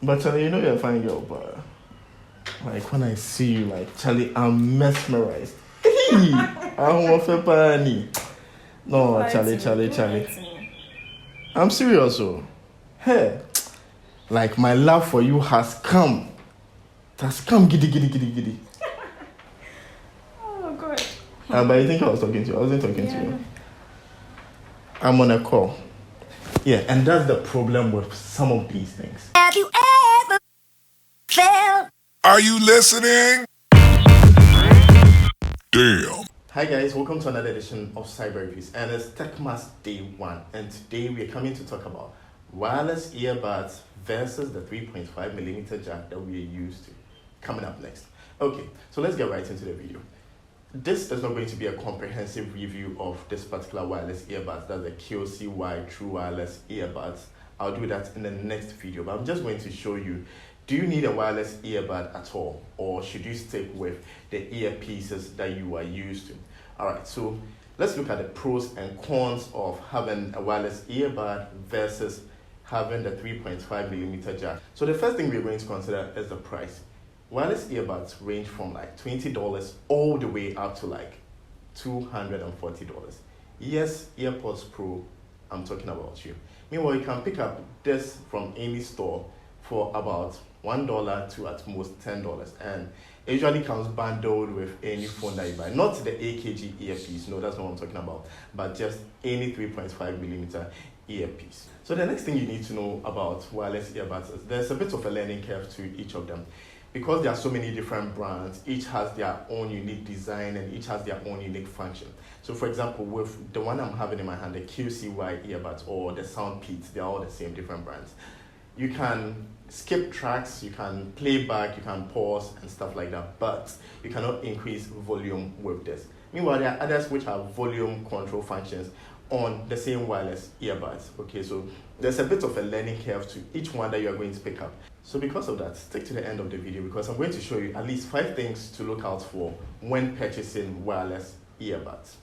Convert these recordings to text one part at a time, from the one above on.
But Charlie, you know you're a fine girl, but like when I see you, like Charlie, I'm mesmerized. I don't want to pani. No, Charlie. I'm serious, oh. Hey, like my love for you has come. It has come, giddy. Oh God. But you think I was talking to you? I wasn't talking to you. I'm on a call. Yeah, and that's the problem with some of these things. Have you ever felt? Are you listening? Damn. Hi guys, welcome to another edition of Cyber Reviews, and it's Techmas Day 1, and today we are coming to talk about wireless earbuds versus the 3.5mm jack that we are used to. Coming up next. Okay, so let's get right into the video. This is not going to be a comprehensive review of this particular wireless earbuds, that's the QCY True Wireless Earbuds. I'll do that in the next video, but I'm just going to show you, do you need a wireless earbud at all, or should you stick with the earpieces that you are used to? Alright, so let's look at the pros and cons of having a wireless earbud versus having the 3.5mm jack. So the first thing we're going to consider is the price. Wireless earbuds range from like $20 all the way up to like $240. Yes, AirPods Pro, I'm talking about you. Meanwhile, you can pick up this from any store for about $1 to at most $10, and it usually comes bundled with any phone that you buy. Not the AKG earpiece, no, that's not what I'm talking about, but just any 3.5mm earpiece. So the next thing you need to know about wireless earbuds is there's a bit of a learning curve to each of them. Because there are so many different brands, each has their own unique design and each has their own unique function. So for example, with the one I'm having in my hand, the QCY earbuds or the SOUNDPEATS, they're all the same, different brands. You can skip tracks, you can play back, you can pause and stuff like that, but you cannot increase volume with this. Meanwhile, there are others which have volume control functions on the same wireless earbuds. Okay, so there's a bit of a learning curve to each one that you are going to pick up. So because of that, stick to the end of the video because I'm going to show you at least 5 things to look out for when purchasing wireless earbuds.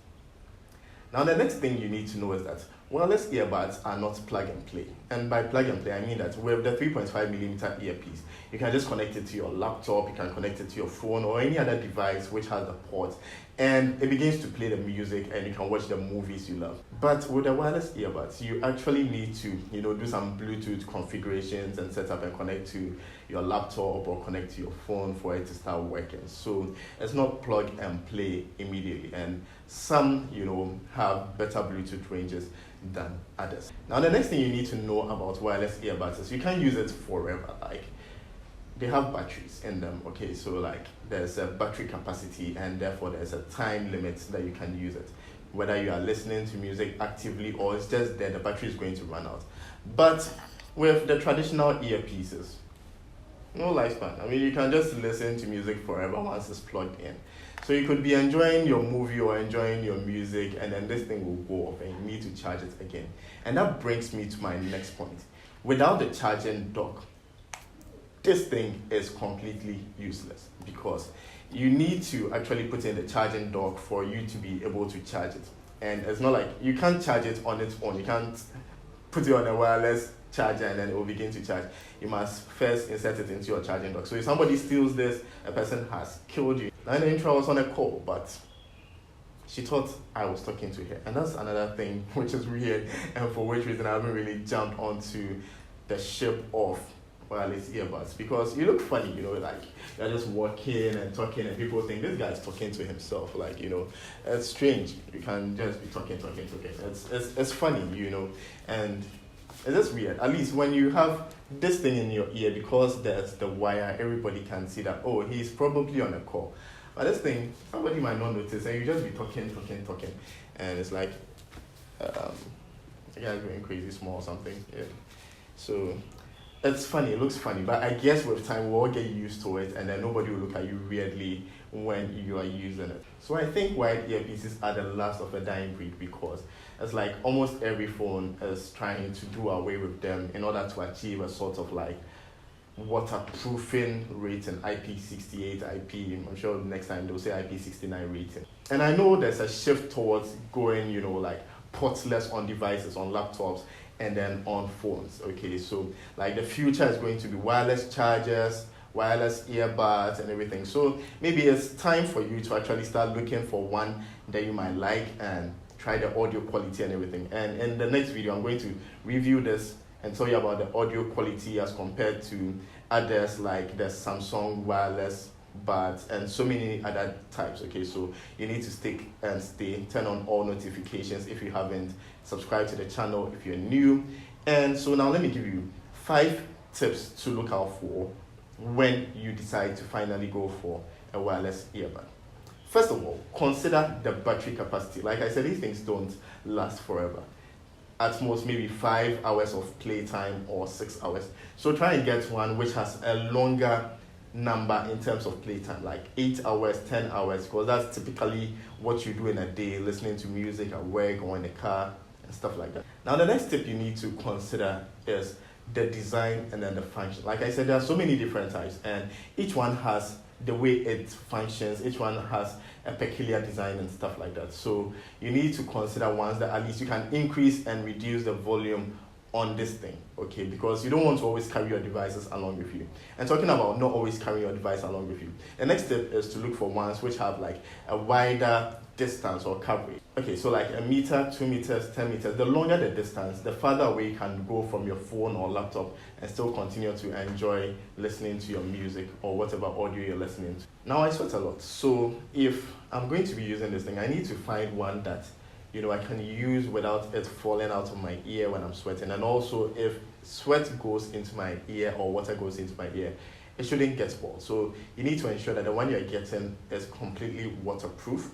Now the next thing you need to know is that wireless earbuds are not plug and play. And by plug and play, I mean that with the 3.5mm earpiece, you can just connect it to your laptop, you can connect it to your phone or any other device which has the port, and it begins to play the music and you can watch the movies you love. But with the wireless earbuds, you actually need to, do some Bluetooth configurations and set up and connect to your laptop or connect to your phone for it to start working. So it's not plug and play immediately, and some, have better Bluetooth ranges than others. Now the next thing you need to know about wireless earbuds is you can't use it forever. Like, they have batteries in them, okay, so like there's a battery capacity and therefore there's a time limit that you can use it. Whether you are listening to music actively or it's just there, the battery is going to run out. But with the traditional earpieces, no lifespan. I mean, you can just listen to music forever once it's plugged in. So you could be enjoying your movie or enjoying your music, and then this thing will go off and you need to charge it again. And that brings me to my next point. Without the charging dock, this thing is completely useless because you need to actually put in the charging dock for you to be able to charge it. And it's not like you can't charge it on its own. You can't put it on a wireless charger and then it will begin to charge. You must first insert it into your charging dock. So if somebody steals this, a person has killed you. Now in the intro I was on a call, but she thought I was talking to her. And that's another thing which is weird, and for which reason I haven't really jumped onto the ship of wireless earbuds, because you look funny, like you're just walking and talking and people think this guy's talking to himself, like, it's strange. You can just be talking. It's funny, and it's just weird. At least when you have this thing in your ear, because there's the wire, everybody can see that, oh, he's probably on a call. But this thing, somebody might not notice, and you just be talking, and it's like, the guy's going crazy small or something. Yeah. So it's funny, it looks funny, but I guess with time we'll all get used to it, and then nobody will look at you weirdly when you are using it. So I think wired earpieces are the last of a dying breed, because it's like almost every phone is trying to do away with them in order to achieve a sort of like waterproofing rating, IP68, I'm sure next time they'll say IP69 rating. And I know there's a shift towards going, like portless on devices, on laptops, and then on phones. Okay, so like the future is going to be wireless chargers, wireless earbuds, and everything. So maybe it's time for you to actually start looking for one that you might like and try the audio quality and everything. And in the next video, I'm going to review this and tell you about the audio quality as compared to others like the Samsung wireless buds and so many other types. Okay, so you need to stick and stay, turn on all notifications if you haven't, subscribe to the channel if you're new. And so now let me give you 5 tips to look out for when you decide to finally go for a wireless earbud. First of all, consider the battery capacity. Like I said, these things don't last forever. At most, maybe 5 hours of playtime or 6 hours. So try and get one which has a longer number in terms of playtime, like 8 hours, 10 hours, because that's typically what you do in a day, listening to music at work or in the car and stuff like that. Now, the next tip you need to consider is the design and then the function. Like I said, there are so many different types, and each one has the way it functions, each one has a peculiar design and stuff like that. So you need to consider ones that at least you can increase and reduce the volume on this thing, okay? Because you don't want to always carry your devices along with you. And talking about not always carrying your device along with you, the next step is to look for ones which have like a wider distance or coverage. Okay, so like a meter, 2 meters, 10 meters, the longer the distance, the farther away you can go from your phone or laptop and still continue to enjoy listening to your music or whatever audio you're listening to. Now, I sweat a lot, so if I'm going to be using this thing, I need to find one that I can use without it falling out of my ear when I'm sweating. And also, if sweat goes into my ear or water goes into my ear, it shouldn't get spoiled. So you need to ensure that the one you're getting is completely waterproof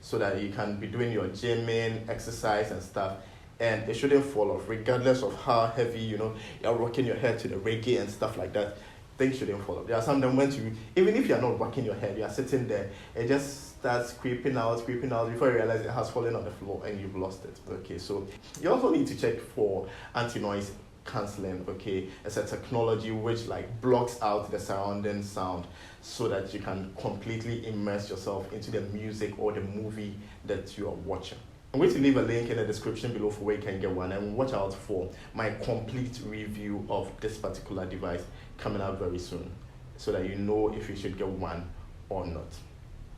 so that you can be doing your gymming, exercise and stuff, and it shouldn't fall off regardless of how heavy, you're rocking your head to the reggae and stuff like that. Things shouldn't fall off. There are some that once even if you're not rocking your head, you're sitting there, it just starts creeping out before you realize it has fallen on the floor and you've lost it. Okay, so you also need to check for anti-noise cancelling. Okay, it's a technology which like blocks out the surrounding sound so that you can completely immerse yourself into the music or the movie that you are watching. I'm going to leave a link in the description below for where you can get one, and watch out for my complete review of this particular device coming out very soon so that you know if you should get one or not.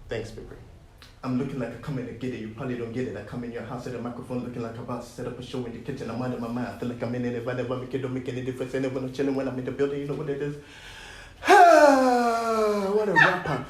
Thanks, baby. I'm looking like I come in to get it. You probably don't get it. I come in your house at the microphone looking like I'm about to set up a show in the kitchen. I'm out of my mind. I feel like I'm in it. If I never make it, don't make any difference. I never know chilling when I'm in the building. You know what it is? What a rapper.